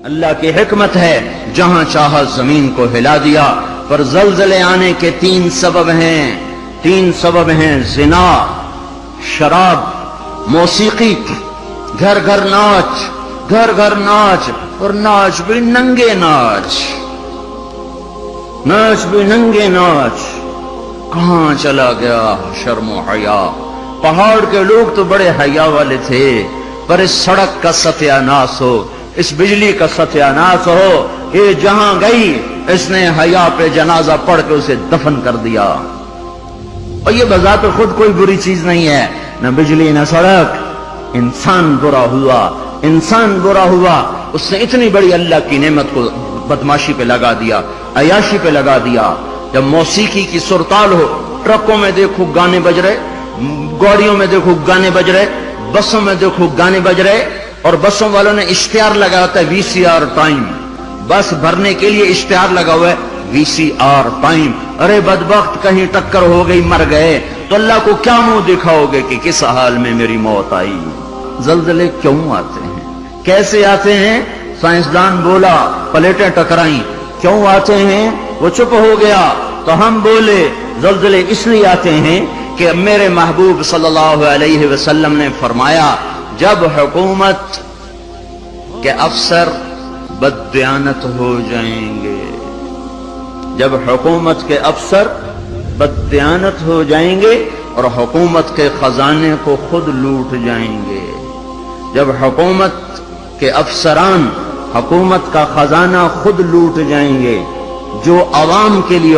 اللہ کی حکمت ہے، جہاں چاہا زمین کو ہلا دیا، پر زلزلے آنے کے تین سبب ہیں زنا، شراب، موسیقی، گھر گھر ناچ، اور ناچ بھی ننگے ناچ، کہاں چلا گیا شرم و حیا؟ پہاڑ کے لوگ تو بڑے حیا والے تھے، پر اس سڑک کا ستیہ ناس ہو، اس بجلی کا ستیہ ناس ہو، یہ جہاں گئی اس نے حیا پہ جنازہ پڑھ کے اسے دفن کر دیا۔ اور یہ بذات خود کوئی بری چیز نہیں ہے، نہ بجلی نہ سڑک، انسان برا ہوا، اس نے اتنی بڑی اللہ کی نعمت کو بدماشی پہ لگا دیا، عیاشی پہ لگا دیا۔ جب موسیقی کی سرتال ہو، ٹرکوں میں دیکھو گانے بج رہے، گاڑیوں میں دیکھو گانے بج رہے، بسوں میں دیکھو گانے بج رہے، اور بسوں والوں نے اشتہار لگا ہوتا ہے VCR ٹائم، بس بھرنے کے لیے اشتہار لگا ہوا ہے VCR ٹائم۔ ارے بدبخت، کہیں ٹکر ہو گئی، مر گئے تو اللہ کو کیا منہ دکھاؤ گے کہ کس حال میں میری موت آئی؟ زلزلے کیوں آتے ہیں؟ کیسے آتے ہیں؟ سائنسدان بولا پلیٹیں ٹکرائیں۔ کیوں آتے ہیں؟ وہ چپ ہو گیا تو ہم بولے زلزلے اس لیے آتے ہیں کہ میرے محبوب صلی اللہ علیہ وسلم نے فرمایا، جب حکومت کے افسر بددیانت ہو جائیں گے، جب حکومت کے افسر بددیانت ہو جائیں گے اور حکومت کے خزانے کو خود لوٹ جائیں گے، جب حکومت کے افسران حکومت کا خزانہ خود لوٹ جائیں گے، جو عوام کے لیے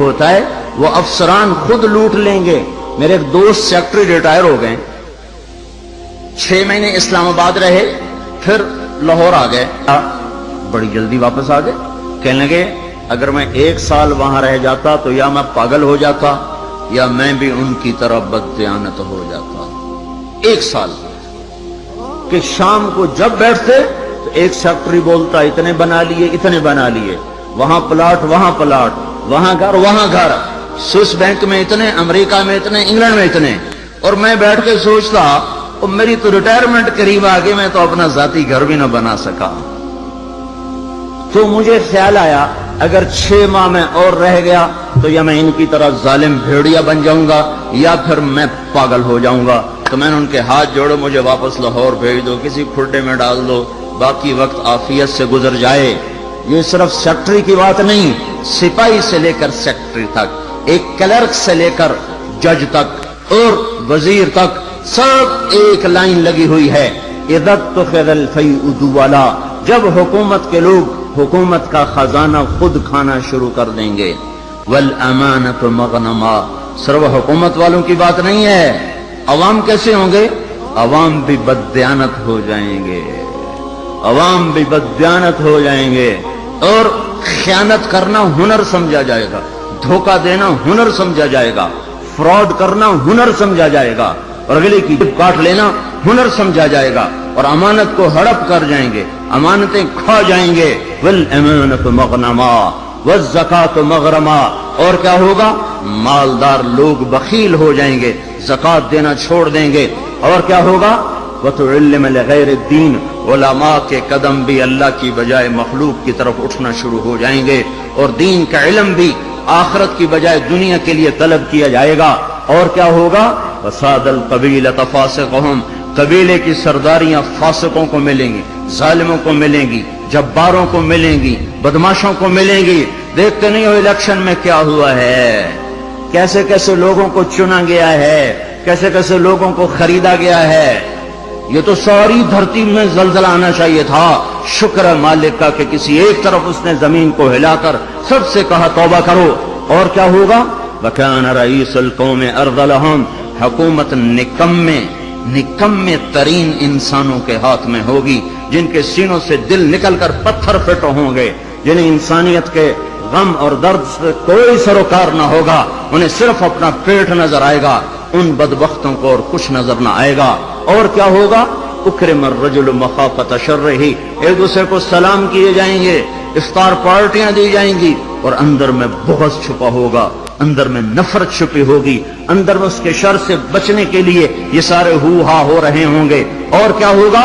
ہوتا ہے وہ افسران خود لوٹ لیں گے۔ میرے ایک دوست سیکٹری ریٹائر ہو گئے، 6 مہینے اسلام آباد رہے، پھر لاہور آ گئے، بڑی جلدی واپس آ گئے۔ کہنے لگے اگر میں 1 سال وہاں رہ جاتا تو یا میں پاگل ہو جاتا یا میں بھی ان کی طرح بددیانت ہو جاتا۔ 1 سال کہ شام کو جب بیٹھتے تو ایک سیکٹری بولتا اتنے بنا لیے، وہاں پلاٹ، وہاں گھر، سوئس بینک میں اتنے، امریکہ میں اتنے، انگلینڈ میں اتنے، اور میں بیٹھ کے سوچتا میری تو ریٹائرمنٹ قریب آ گئی، میں تو اپنا ذاتی گھر بھی نہ بنا سکا۔ تو مجھے خیال آیا اگر 6 ماہ میں اور رہ گیا تو یا میں ان کی طرح ظالم بھیڑیا بن جاؤں گا یا پھر میں پاگل ہو جاؤں گا۔ تو میں نے ان کے ہاتھ جوڑے، مجھے واپس لاہور بھیج دو، کسی کھڈے میں ڈال دو، باقی وقت عافیت سے گزر جائے۔ یہ صرف سیکٹری کی بات نہیں، سپاہی سے لے کر سیکٹری تک، ایک کلرک سے لے کر جج تک اور وزیر تک، سب ایک لائن لگی ہوئی ہے، اذا اتخذ الفیء دولا، جب حکومت کے لوگ حکومت کا خزانہ خود کھانا شروع کر دیں گے۔ والامانۃ مغنما، صرف حکومت والوں کی بات نہیں ہے، عوام کیسے ہوں گے؟ عوام بھی بددیانت ہو جائیں گے، اور خیانت کرنا ہنر سمجھا جائے گا، دھوکہ دینا ہنر سمجھا جائے گا، فراڈ کرنا ہنر سمجھا جائے گا، اور اگلے کی کاٹ لینا ہنر سمجھا جائے گا، اور امانت کو ہڑپ کر جائیں گے، امانتیں کھا جائیں گے۔ والامانۃ مغنما والزکاۃ مغرما، اور کیا ہوگا؟ مالدار لوگ بخیل ہو جائیں گے، زکات دینا چھوڑ دیں گے، اور کیا ہوگا؟ وتعلم لغیر الدین، علماء کے قدم بھی اللہ کی بجائے مخلوق کی طرف اٹھنا شروع ہو جائیں گے، اور دین کا علم بھی آخرت کی بجائے دنیا کے لیے طلب کیا جائے گا، اور کیا ہوگا؟ وساد القبیلۃ فاسقہم، قبیلے کی سرداریاں فاسقوں کو ملیں گی، ظالموں کو ملیں گی، جباروں کو ملیں گی، بدماشوں کو ملیں گی۔ دیکھتے نہیں ہو الیکشن میں کیا ہوا ہے، کیسے کیسے لوگوں کو چنا گیا ہے، کیسے کیسے لوگوں کو خریدا گیا ہے۔ یہ تو ساری دھرتی میں زلزلہ آنا چاہیے تھا، شکر ہے مالک کا کہ کسی ایک طرف اس نے زمین کو ہلا کر سب سے کہا توبہ کرو۔ اور کیا ہوگا؟ وَكَانَ رَئِيسُ الْقَوْمِ أَرْذَلَهُمْ، حکومت نکمے ترین انسانوں کے ہاتھ میں ہوگی، جن کے سینوں سے دل نکل کر پتھر پھٹ ہوں گے، جنہیں انسانیت کے غم اور درد سے کوئی سروکار نہ ہوگا، انہیں صرف اپنا پیٹ نظر آئے گا، ان بدبختوں کو اور کچھ نظر نہ آئے گا۔ اور کیا ہوگا؟ اکرم الرجل مخافۃ شرہ، ایک دوسرے کو سلام کیے جائیں گے، افطار پارٹیاں دی جائیں گی، اور اندر میں بغض چھپا ہوگا، اندر میں نفرت چھپی ہوگی، اندر میں اس کے شر سے بچنے کے لیے یہ سارے ہو ہا ہو رہے ہوں گے۔ اور کیا ہوگا؟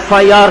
FIR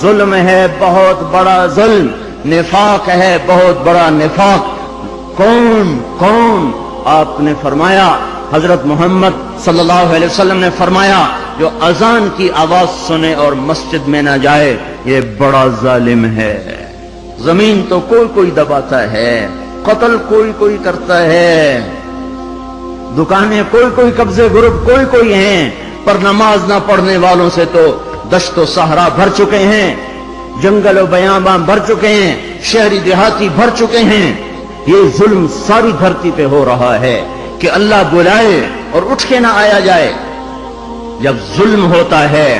ظلم ہے بہت بڑا ظلم، نفاق ہے بہت بڑا نفاق۔ کون کون؟ آپ نے فرمایا، حضرت محمد صلی اللہ علیہ وسلم نے فرمایا، جو اذان کی آواز سنے اور مسجد میں نہ جائے یہ بڑا ظالم ہے۔ زمین تو کوئی کوئی دباتا ہے، قتل کوئی کوئی کرتا ہے، دکانیں کوئی کوئی، قبضے گروپ کوئی کوئی ہیں، پر نماز نہ پڑھنے والوں سے تو دشت و صحرا بھر چکے ہیں، جنگل و بیاباں بھر چکے ہیں، شہری دیہاتی بھر چکے ہیں۔ یہ ظلم ساری دھرتی پہ ہو رہا ہے کہ اللہ بلائے اور اٹھ کے نہ آیا جائے۔ جب ظلم ہوتا ہے،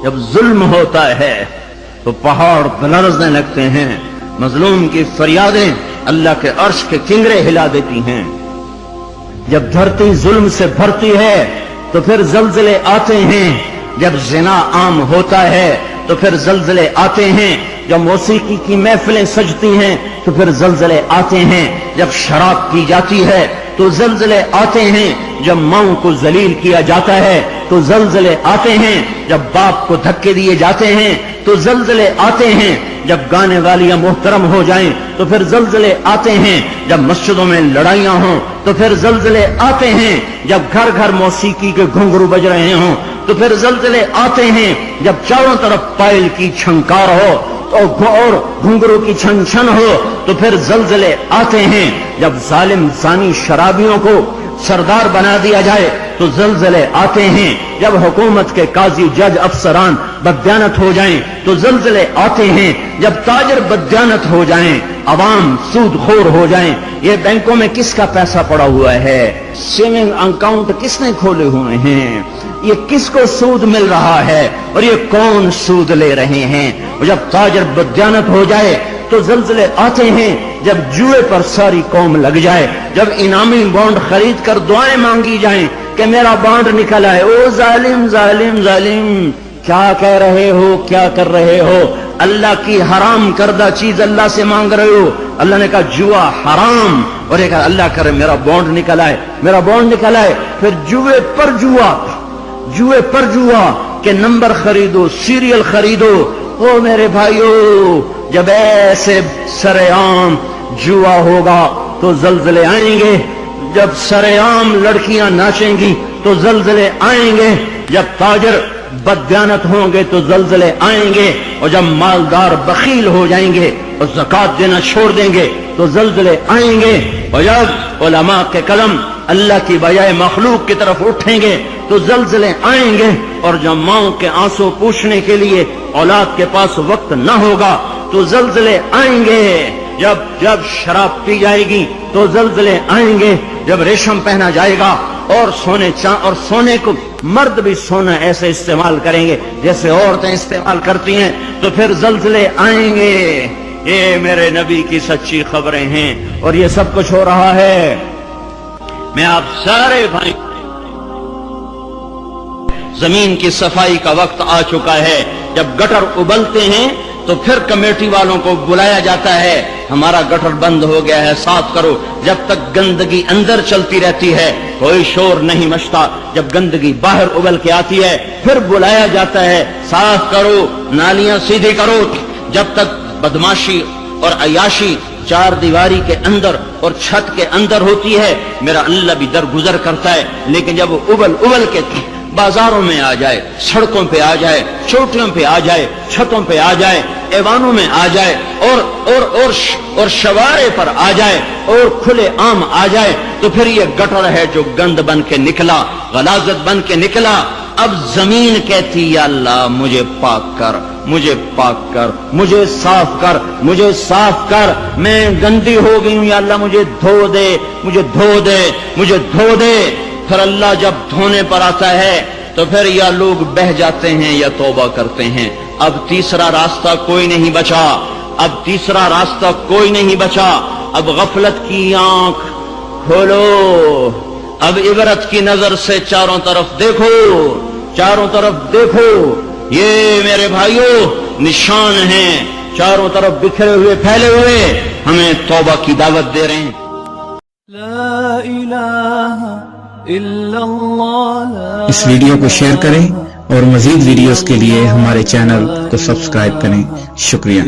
جب ظلم ہوتا ہے تو پہاڑ لرزنے لگتے ہیں، مظلوم کی فریادیں اللہ کے عرش کے کنگرے ہلا دیتی ہیں۔ جب دھرتی ظلم سے بھرتی ہے تو پھر زلزلے آتے ہیں، جب زنا عام ہوتا ہے تو پھر زلزلے آتے ہیں، جب موسیقی کی محفلیں سجتی ہیں تو پھر زلزلے آتے ہیں، جب شراب پی جاتی ہے تو زلزلے آتے ہیں، جب ماؤں کو ذلیل کیا جاتا ہے تو زلزلے آتے ہیں، جب باپ کو دھکے دیے جاتے ہیں تو زلزلے آتے ہیں، جب گانے والیاں محترم ہو جائیں تو پھر زلزلے آتے ہیں، جب مسجدوں میں لڑائیاں ہوں تو پھر زلزلے آتے ہیں، جب گھر گھر موسیقی کے گھنگرو بج رہے ہوں تو پھر زلزلے آتے ہیں، جب چاروں طرف پائل کی چھنکار ہو اور گھنگرو کی چھن چھن ہو تو پھر زلزلے آتے ہیں، جب ظالم زانی شرابیوں کو سردار بنا دیا جائے تو زلزلے آتے ہیں، جب حکومت کے قاضی جج افسران بددیانت ہو جائیں تو زلزلے آتے ہیں، جب تاجر بددیانت ہو جائیں، عوام سود خور ہو جائیں۔ یہ بینکوں میں کس کا پیسہ پڑا ہوا ہے؟ سیونگ اکاؤنٹ کس نے کھولے ہوئے ہیں؟ یہ کس کو سود مل رہا ہے اور یہ کون سود لے رہے ہیں؟ اور جب تاجر بددیانت ہو جائے تو زلزلے آتے ہیں، جب جوئے پر ساری قوم لگ جائے، جب انعامی بانڈ خرید کر دعائیں مانگی جائیں کہ میرا بانڈ نکل آئے۔ او ظالم ظالم ظالم، کیا کہہ رہے ہو، کیا کر رہے ہو؟ اللہ کی حرام کردہ چیز اللہ سے مانگ رہے ہو۔ اللہ نے کہا جوا حرام، اور یہ کہا اللہ کرے میرا بانڈ نکل آئے، میرا بانڈ نکل آئے۔ پھر جوئے پر جوا، جوئے پر جوا کہ نمبر خریدو، سیریل خریدو۔ او میرے بھائیو، جب ایسے سرے عام جوا ہوگا تو زلزلے آئیں گے، جب سرے عام لڑکیاں ناچیں گی تو زلزلے آئیں گے، جب تاجر بددیانت ہوں گے تو زلزلے آئیں گے، اور جب مالدار بخیل ہو جائیں گے اور زکات دینا چھوڑ دیں گے تو زلزلے آئیں گے، اور جب علماء کے قلم اللہ کی بجائے مخلوق کی طرف اٹھیں گے تو زلزلے آئیں گے، اور جب ماؤں کے آنسو پوچھنے کے لیے اولاد کے پاس وقت نہ ہوگا تو زلزلے آئیں گے، جب شراب پی جائے گی تو زلزلے آئیں گے، جب ریشم پہنا جائے گا اور سونے کو مرد بھی سونا ایسے استعمال کریں گے جیسے عورتیں استعمال کرتی ہیں تو پھر زلزلے آئیں گے۔ یہ میرے نبی کی سچی خبریں ہیں اور یہ سب کچھ ہو رہا ہے۔ میں آپ سارے بھائی، زمین کی صفائی کا وقت آ چکا ہے۔ جب گٹر ابلتے ہیں تو پھر کمیٹی والوں کو بلایا جاتا ہے، ہمارا گٹر بند ہو گیا ہے، صاف کرو۔ جب تک گندگی اندر چلتی رہتی ہے کوئی شور نہیں مچتا، جب گندگی باہر ابل کے آتی ہے پھر بلایا جاتا ہے، صاف کرو، نالیاں سیدھی کرو۔ جب تک بدماشی اور عیاشی چار دیواری کے اندر اور چھت کے اندر ہوتی ہے میرا اللہ بھی درگزر کرتا ہے، لیکن جب وہ ابل کے بازاروں میں آ جائے، سڑکوں پہ آ جائے، چوٹیوں پہ آ جائے، چھتوں پہ آ جائے، ایوانوں میں آ جائے، اور شوارے پر آ جائے اور کھلے عام آ جائے تو پھر یہ گٹر ہے جو گند بن کے نکلا، غلاظت بن کے نکلا۔ اب زمین کہتی یا اللہ مجھے پاک کر، مجھے پاک کر، مجھے صاف کر، مجھے صاف کر، میں گندی ہو گئی ہوں، یا اللہ مجھے دھو دے، مجھے دھو دے، مجھے دھو دے۔ پھر اللہ جب دھونے پر آتا ہے تو پھر یا لوگ بہہ جاتے ہیں یا توبہ کرتے ہیں۔ اب تیسرا راستہ کوئی نہیں بچا، اب تیسرا راستہ کوئی نہیں بچا۔ اب غفلت کی آنکھ کھولو، اب عبرت کی نظر سے چاروں طرف دیکھو، چاروں طرف دیکھو۔ یہ میرے بھائیوں نشان ہیں، چاروں طرف بکھرے ہوئے پھیلے ہوئے، ہمیں توبہ کی دعوت دے رہے ہیں۔ اس ویڈیو کو شیئر کریں اور مزید ویڈیوز کے لیے ہمارے چینل کو سبسکرائب کریں۔ شکریہ۔